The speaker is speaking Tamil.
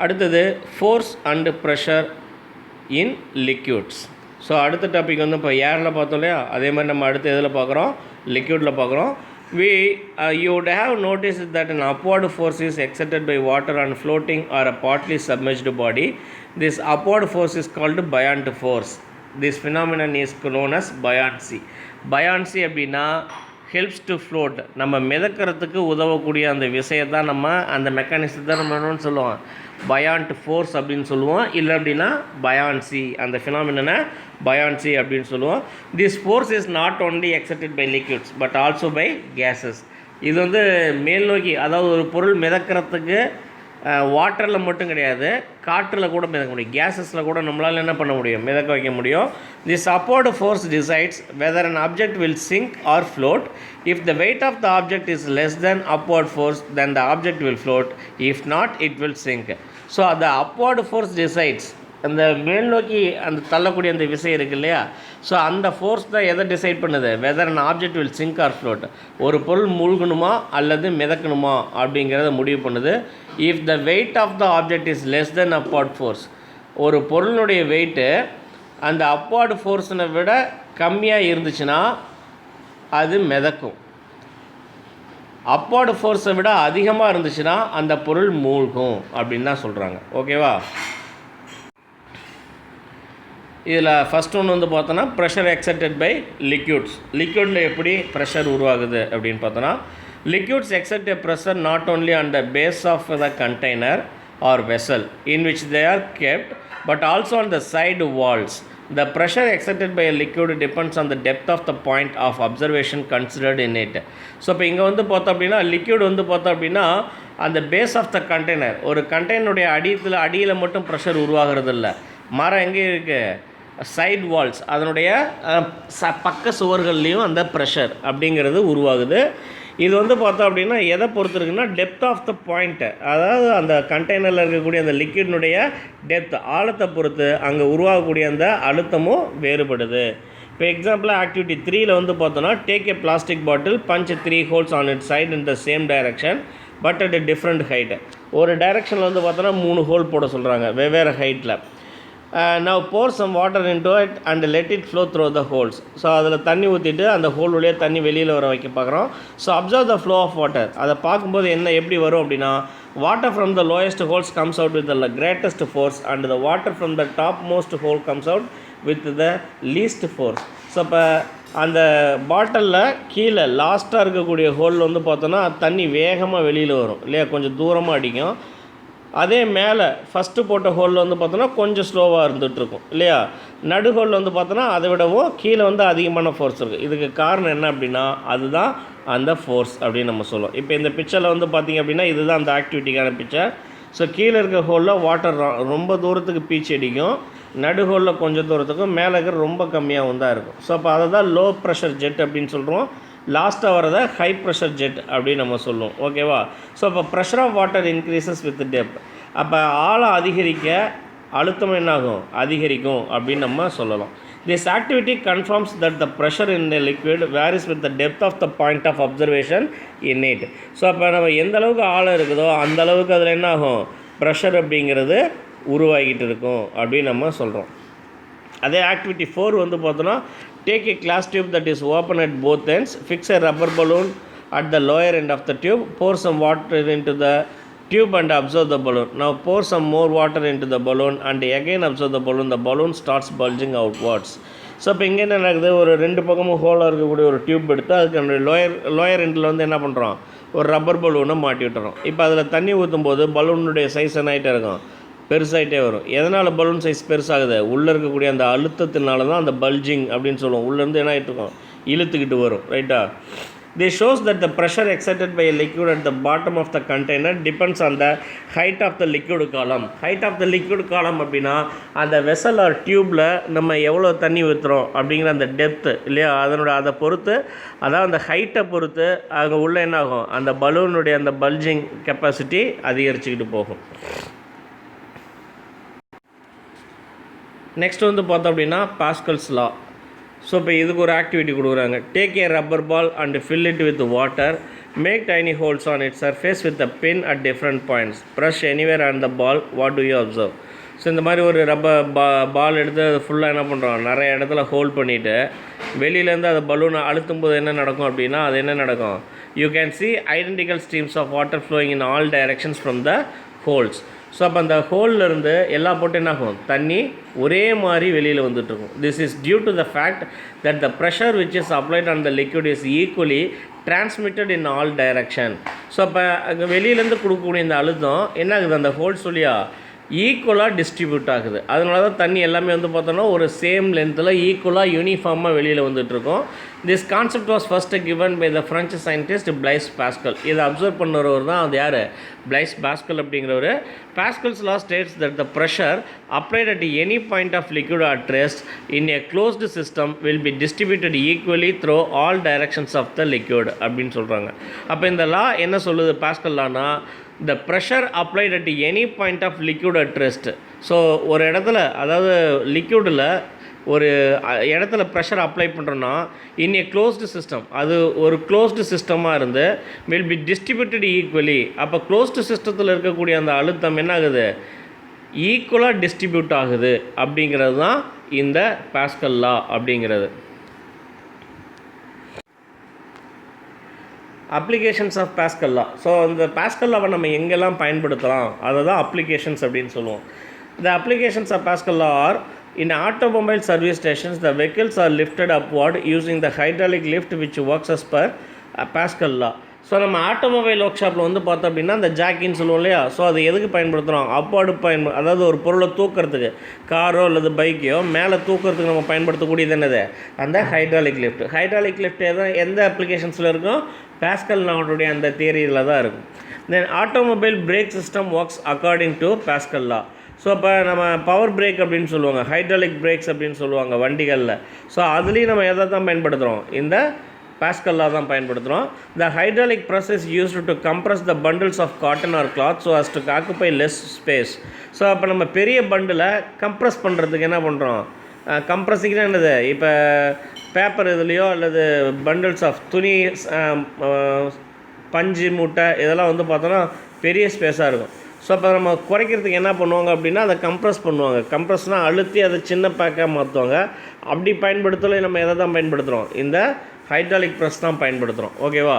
அடுத்தது force and pressure in liquids. So அடுத்த டாபிக் வந்து இப்போ ஏரில் பார்த்தோம் இல்லையா, அதே மாதிரி நம்ம அடுத்து எதில் பார்க்குறோம், லிக்யூடில் பார்க்குறோம். You would have noticed that an upward force is exerted by water on floating or a partly submerged body. This upward force is called buoyant force. This phenomenon is known as buoyancy. Buoyancy அப்படின்னா ஹெல்ப்ஸ் டு ஃப்ளோட், நம்ம மிதக்கிறதுக்கு உதவக்கூடிய அந்த விஷயத்தை தான் நம்ம அந்த மெக்கானிசத்தை தான் நம்ம என்னன்னு சொல்லுவோம், பயாண்ட் ஃபோர்ஸ் அப்படின்னு சொல்லுவோம். இல்லை அப்படின்னா பயான்சி, அந்த ஃபினாமினனை பயான்சி அப்படின்னு சொல்லுவோம். This force is not only exerted by liquids but also by gases. இது வந்து மேல் நோக்கி, அதாவது ஒரு பொருள் மிதக்கிறதுக்கு வாட்டரில் மட்டும் கிடையாது, காற்றில் கூட மிதக்க முடியும், கேஸஸில் கூட நம்மளால் என்ன பண்ண முடியும், மிதக்க வைக்க முடியும். This upward force decides whether an object will sink or float. If the weight of the object is less than upward force, then the object will float. If not, it will sink. So the upward force decides, அந்த மேல் நோக்கி அந்த தள்ளக்கூடிய அந்த விசை இருக்குது இல்லையா, ஸோ அந்த ஃபோர்ஸ் தான் எதை டிசைட் பண்ணுது, whether an object will sink or float, ஒரு பொருள் மூழ்கணுமா அல்லது மிதக்கணுமா அப்படிங்கிறத முடிவு பண்ணுது. If the weight of the object is less than upward force, ஒரு பொருளுடைய வெயிட்டு அந்த அப்வார்டு ஃபோர்ஸனை விட கம்மியாக இருந்துச்சுன்னா அது மிதக்கும். அப்வார்டு ஃபோர்ஸை விட அதிகமாக இருந்துச்சுன்னா அந்த பொருள் மூழ்கும் அப்படின்னு தான் சொல்கிறாங்க. ஓகேவா? இதில் ஃபஸ்ட் ஒன்று வந்து பார்த்தோன்னா ப்ரெஷர் எக்ஸர்டட் பை லிக்யூட்ஸ். லிக்யூடில் எப்படி ப்ரெஷர் உருவாகுது அப்படின்னு பார்த்தோன்னா, liquids exert a pressure not only on the base of the container or vessel in which they are kept but also on the side walls. The pressure exerted by a liquid depends on the depth of the point of observation considered in it. So இப்போ இங்கே வந்து பார்த்தோம் அப்படின்னா லிக்யூட் வந்து பார்த்தோம் அப்படின்னா அந்த பேஸ் ஆஃப் த கண்டெய்னர், ஒரு கண்டெய்னருடைய அடியில் மட்டும் ப்ரெஷர் உருவாகிறது இல்லை, மரம் எங்கே இருக்குது, சைட் வால்ஸ், அதனுடைய பக்க சுவர்கள்லேயும் அந்த ப்ரெஷர் அப்படிங்கிறது உருவாகுது. இது வந்து பார்த்தோம் அப்படின்னா எதை பொறுத்து இருக்குன்னா டெப்த் ஆஃப் த பாயிண்ட்டு, அதாவது அந்த கண்டெய்னரில் இருக்கக்கூடிய அந்த லிக்விட்னுடைய டெப்த், ஆழத்தை பொறுத்து அங்கே உருவாகக்கூடிய அந்த அழுத்தமும் வேறுபடுது. இப்போ எக்ஸாம்பிளாக ஆக்டிவிட்டி 3ல் வந்து பார்த்தோன்னா, take a plastic bottle, punch 3 holes on its side in the same direction but at a different height. ஒரு டைரெக்ஷனில் வந்து பார்த்தோன்னா 3 ஹோல் போட சொல்கிறாங்க வெவ்வேறு ஹைட்டில். now pour some water into it and let it flow through the holes. So அதில் தண்ணி ஊற்றிட்டு அந்த ஹோல் வழியாக தண்ணி வெளியில் வர வைக்க பார்க்குறோம். So observe the flow of water. அதை பார்க்கும்போது எப்படி வரும் அப்படின்னா, water from the lowest holes comes out with the greatest force and the water from the topmost hole comes out with the least force. So இப்போ அந்த பாட்டிலில் கீழே லாஸ்ட்டாக இருக்கக்கூடிய ஹோலில் வந்து பார்த்தோன்னா தண்ணி வேகமாக வெளியில் வரும் இல்லையா, கொஞ்சம் தூரமாக அடிக்கும். அதே மேலே ஃபஸ்ட்டு போட்ட ஹோலில் வந்து பார்த்தோன்னா கொஞ்சம் ஸ்லோவாக இருந்துகிட்ருக்கும் இல்லையா. நடு ஹோலில் வந்து பார்த்தோன்னா அதை விடவும் கீழே வந்து அதிகமான ஃபோர்ஸ் இருக்குது. இதுக்கு காரணம் என்ன அப்படின்னா அதுதான் அந்த ஃபோர்ஸ் அப்படின்னு நம்ம சொல்லுவோம். இப்போ இந்த பிக்சரில் வந்து பார்த்திங்க அப்படின்னா இதுதான் அந்த ஆக்டிவிட்டிக்கான பிக்சர். ஸோ கீழே இருக்க ஹோலில் வாட்டர் ரொம்ப தூரத்துக்கு பீச்சு அடிக்கும், நடு ஹோலில் கொஞ்சம் தூரத்துக்கும், மேலே இருக்கிற ரொம்ப கம்மியாகவும் தான் இருக்கும். ஸோ அப்போ அதை தான் லோ ப்ரெஷர் ஜெட் அப்படின்னு சொல்கிறோம். லாஸ்ட்டாக வரதை ஹை ப்ரெஷர் ஜெட் அப்படின்னு நம்ம சொல்லுவோம். ஓகேவா? ஸோ அப்போ pressure of water increases with depth. அப்போ ஆழம் அதிகரிக்க அழுத்தம் என்னாகும், அதிகரிக்கும் அப்படின்னு நம்ம சொல்லலாம். This activity confirms that the pressure in the liquid varies with the depth of the point of observation in it. So அப்போ நம்ம எந்த அளவுக்கு ஆழம் இருக்குதோ அந்த அளவுக்கு அதில் என்ன ஆகும், ப்ரெஷர் அப்படிங்கிறது உருவாகிட்டு இருக்கும் அப்படின்னு நம்ம சொல்கிறோம். அதே ஆக்டிவிட்டி 4 வந்து பார்த்தோன்னா, take a glass tube that is open at both ends, fix a rubber balloon at the lower end of the tube, pour some water into the tube and observe the balloon. Now pour some more water into the balloon and again observe the balloon. The balloon starts bulging outwards. So இப்போ இங்கே என்ன நடக்குது, ஒரு 2 பக்கமும் ஹோலாக இருக்கக்கூடிய ஒரு டியூப் எடுத்து அதுக்கு அந்த லோயர் எண்டில் வந்து என்ன பண்ணுறோம், ஒரு ரப்பர் பலூனை மாட்டி விட்டுறோம். இப்போ அதில் தண்ணி ஊற்றும் போது பலூனுடைய சைஸ் என்ன ஆகிட்டே இருக்கும், பெருசாகிட்டே வரும். எதனால் பலூன் சைஸ் பெருசாகுது, உள்ளே இருக்கக்கூடிய அந்த அழுத்தத்தினால தான் அந்த பல்ஜிங் அப்படின்னு சொல்லுவோம். உள்ளேருந்து என்ன ஆகிட்டு இருக்கும், இழுத்துக்கிட்டு வரும். ரைட்டா? This shows that the pressure exerted by a liquid at the bottom of the container depends on the height of the liquid column. Height of the liquid column அப்படின்னா அந்த வெசல் ஆர் டியூப்பில் நம்ம எவ்வளோ தண்ணி ஊற்றுறோம் அப்படிங்கிற அந்த டெப்த்து இல்லையா, அதை பொறுத்து, அதாவது அந்த ஹைட்டை பொறுத்து அங்கே உள்ள என்ன ஆகும், அந்த பலூனுடைய அந்த பல்ஜிங் கெப்பாசிட்டி அதிகரிச்சுக்கிட்டு போகும். நெக்ஸ்ட் வந்து பார்த்தோம் அப்படின்னா பாஸ்கல்ஸ் லா. ஸோ இப்போ இதுக்கு ஒரு ஆக்டிவிட்டி கொடுக்குறாங்க. Take a rubber ball and fill it with water, Make tiny holes on its surface with a pin at different points. Brush anywhere on the ball. What do you observe? So இந்த மாதிரி ஒரு பால் எடுத்து அது ஃபுல்லாக என்ன பண்ணுறோம், நிறைய இடத்துல ஹோல்ட் பண்ணிவிட்டு வெளியிலேருந்து அது பலூனை அழுத்தும் போது என்ன நடக்கும் அப்படின்னா அது என்ன நடக்கும், you can see identical streams of water flowing in all directions from the holes. So அப்போ அந்த ஹோல்லேருந்து எல்லா போட்டு என்ன ஆகும், தண்ணி ஒரே மாதிரி வெளியில் வந்துட்டுருக்கும். This is due to the fact that the pressure which is applied on the liquid is equally transmitted in all direction. So அப்போ அங்கே வெளியிலேருந்து கொடுக்கக்கூடிய இந்த அழுத்தம் என்ன ஆகுது, அந்த ஹோல்ஸ் வழியாக ஈக்குவலாக டிஸ்ட்ரிபியூட் ஆகுது. அதனால தான் தண்ணி எல்லாமே வந்து பார்த்தோன்னா ஒரு சேம் லென்த்தில் ஈக்குவலாக யூனிஃபார்மாக வெளியில் வந்துட்டுருக்கோம். This concept was first given by the French scientist Blaise Pascal. இதை அப்சர்வ் பண்ணுறவர் தான் அது யார், பிளைஸ் பாஸ்கல் அப்படிங்கிறவர். Pascal's law states that the pressure applied at any point of liquid at rest in a closed system will be distributed equally through all directions of the liquid அப்படின்னு சொல்கிறாங்க. அப்போ இந்த லா என்ன சொல்லுது, பாஸ்கல் லானா, the pressure applied at any point of liquid at rest. So ஒரு இடத்துல, அதாவது லிக்யூடில் ஒரு இடத்துல ப்ரெஷர் அப்ளை பண்ணுறோன்னா இன் ஏ க்ளோஸ்டு சிஸ்டம், அது ஒரு க்ளோஸ்டு சிஸ்டமாக இருந்து வில் பி டிஸ்ட்ரிபியூட்டட் ஈக்குவலி. அப்போ க்ளோஸ்டு சிஸ்டத்தில் இருக்கக்கூடிய அந்த அழுத்தம் என்ன ஆகுது, ஈக்குவலாக டிஸ்ட்ரிபியூட் ஆகுது. அப்படிங்கிறது தான் இந்த பாஸ்கல் லா அப்படிங்கிறது. Applications of Pascal law. So இந்த பாஸ்கல் லாவை நம்ம எங்கெல்லாம் பயன்படுத்தலாம் அதை தான் அப்ளிகேஷன்ஸ் அப்படின்னு சொல்லுவோம். The applications of Pascal law are in automobile service stations the vehicles are lifted upward using the hydraulic lift which works as per Pascal law. So நம்ம ஆட்டோமொபைல் ஒர்க் ஷாப்பில் வந்து பார்த்தோம் அப்படின்னா அந்த ஜாக்கின்னு சொல்லுவோம் இல்லையா, ஸோ அது எதுக்கு பயன்படுத்துகிறோம், அப்வார்டு அதாவது ஒரு பொருளை தூக்கிறதுக்கு, காரோ அல்லது பைக்கையோ மேலே தூக்கிறதுக்கு நம்ம பயன்படுத்தக்கூடியது என்னது, அந்த ஹைட்ராலிக் லிஃப்ட். ஹைட்ராலிக் லிஃப்ட் எந்த அப்ளிகேஷன்ஸில் இருக்கும், பாஸ்கல் லாவுடைய அந்த தியரியில் தான் இருக்கும். Then automobile brake system works according to Pascal law. So இப்போ நம்ம பவர் பிரேக் அப்படின்னு சொல்லுவாங்க, ஹைட்ராலிக் பிரேக்ஸ் அப்படின்னு சொல்லுவாங்க வண்டிகளில். ஸோ அதுலேயும் நம்ம எதை தான் பயன்படுத்துகிறோம், இந்த பாஸ்கல் லா தான் பயன்படுத்துகிறோம். The hydraulic press is used to compress the bundles of cotton or cloth so as to occupy less space. So அப்போ நம்ம பெரிய பண்டிலை கம்ப்ரஸ் பண்ணுறதுக்கு என்ன பண்ணுறோம், கம்ப்ரஸிங்னா என்னது, இப்போ பேப்பர் இதுலேயோ அல்லது பண்டில்ஸ் ஆஃப் துணி, பஞ்சு மூட்டை இதெல்லாம் வந்து பார்த்தோன்னா பெரிய ஸ்பேஸாக இருக்கும். ஸோ அப்போ நம்ம குறைக்கிறதுக்கு என்ன பண்ணுவாங்க அப்படின்னா அதை கம்ப்ரஸ் பண்ணுவாங்க. கம்ப்ரஸ்னால் அழுத்தி அதை சின்ன பேக்காக மாற்றுவாங்க. அப்படி பயன்படுத்தலை நம்ம எதை தான் பயன்படுத்துகிறோம், இந்த ஹைட்ராலிக் ப்ரெஸ் தான் பயன்படுத்துகிறோம். ஓகேவா.